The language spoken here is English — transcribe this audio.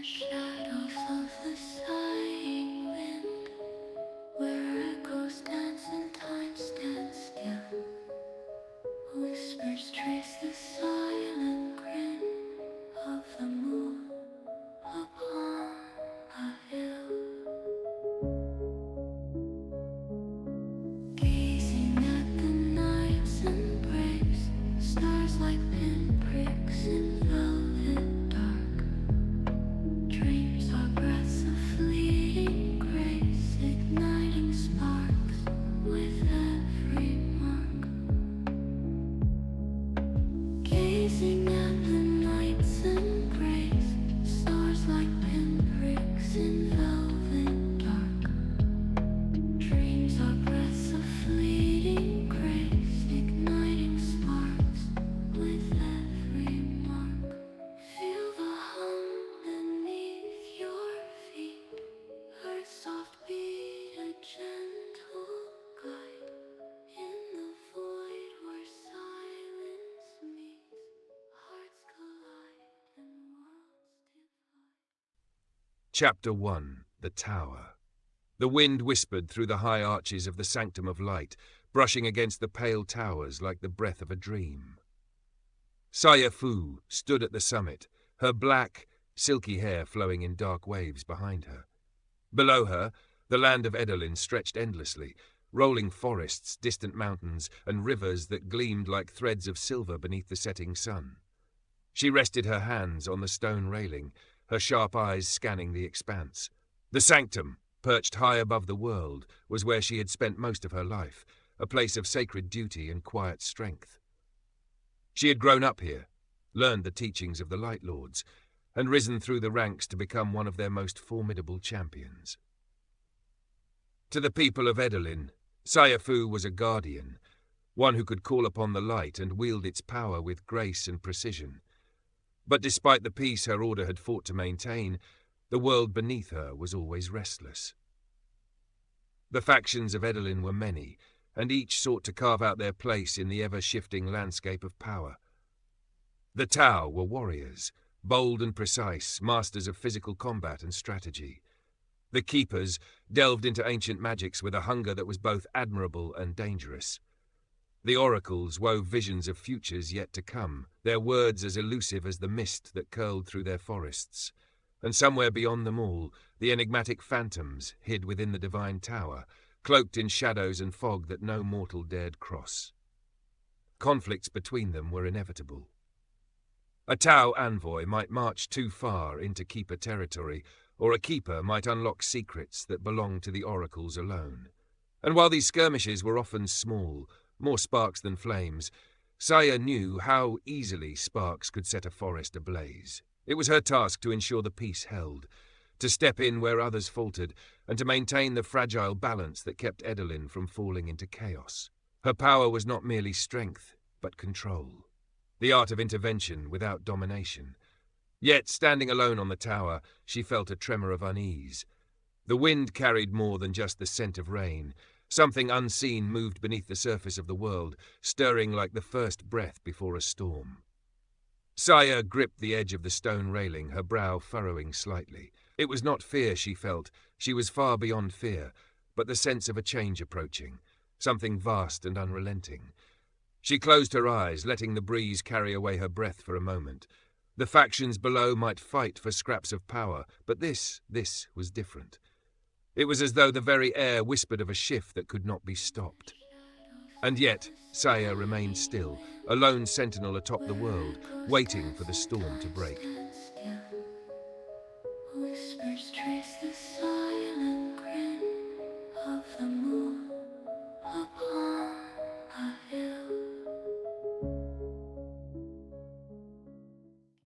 shadows of the sighing wind, where echoes dance and time stands still. Whispers trace the silent grin of the moon upon a hill. Gazing at the night's embrace, stars like pinpricks in velvet dark. Dreams are breaths of fleeting grace, igniting sparks with every mark. Gazing at the night's embrace, stars like pinpricks in velvet dark. Dreams are breaths of fleeting grace, igniting sparks with every mark. Feel the hum beneath your feet, earth's soft beat, a gentle guide in the void where silence meets, hearts collide and worlds divide. Chapter 1. The Tower. The wind whispered through the high arches of the Sanctum of Light, brushing against the pale towers like the breath of a dream. Saiya Fuu stood at the summit, her black, silky hair flowing in dark waves behind her. Below her, the land of Edolin stretched endlessly, rolling forests, distant mountains, and rivers that gleamed like threads of silver beneath the setting sun. She rested her hands on the stone railing, her sharp eyes scanning the expanse. The Sanctum, perched high above the world, was where she had spent most of her life, a place of sacred duty and quiet strength. She had grown up here, learned the teachings of the Lightlords, and risen through the ranks to become one of their most formidable champions. To the people of Edolin, Saiya Fuu was a guardian, one who could call upon the light and wield its power with grace and precision. But despite the peace her order had fought to maintain, the world beneath her was always restless. The factions of Edolin were many, and each sought to carve out their place in the ever-shifting landscape of power. The Tau were warriors, bold and precise, masters of physical combat and strategy. The Keepers delved into ancient magics with a hunger that was both admirable and dangerous. The Oracles wove visions of futures yet to come, their words as elusive as the mist that curled through their forests. And somewhere beyond them all, the enigmatic phantoms hid within the divine tower, cloaked in shadows and fog that no mortal dared cross. Conflicts between them were inevitable. A Tau envoy might march too far into Keeper territory, or a Keeper might unlock secrets that belonged to the Oracles alone. And while these skirmishes were often small, more sparks than flames, Saiya knew how easily sparks could set a forest ablaze. It was her task to ensure the peace held, to step in where others faltered, and to maintain the fragile balance that kept Edolin from falling into chaos. Her power was not merely strength, but control. The art of intervention without domination. Yet, standing alone on the tower, she felt a tremor of unease. The wind carried more than just the scent of rain. Something unseen moved beneath the surface of the world, stirring like the first breath before a storm. Saiya gripped the edge of the stone railing, her brow furrowing slightly. It was not fear she felt, she was far beyond fear, but the sense of a change approaching, something vast and unrelenting. She closed her eyes, letting the breeze carry away her breath for a moment. The factions below might fight for scraps of power, but this was different. It was as though the very air whispered of a shift that could not be stopped. And yet, Saiya remained still, a lone sentinel atop the world, waiting for the storm to break. Whispers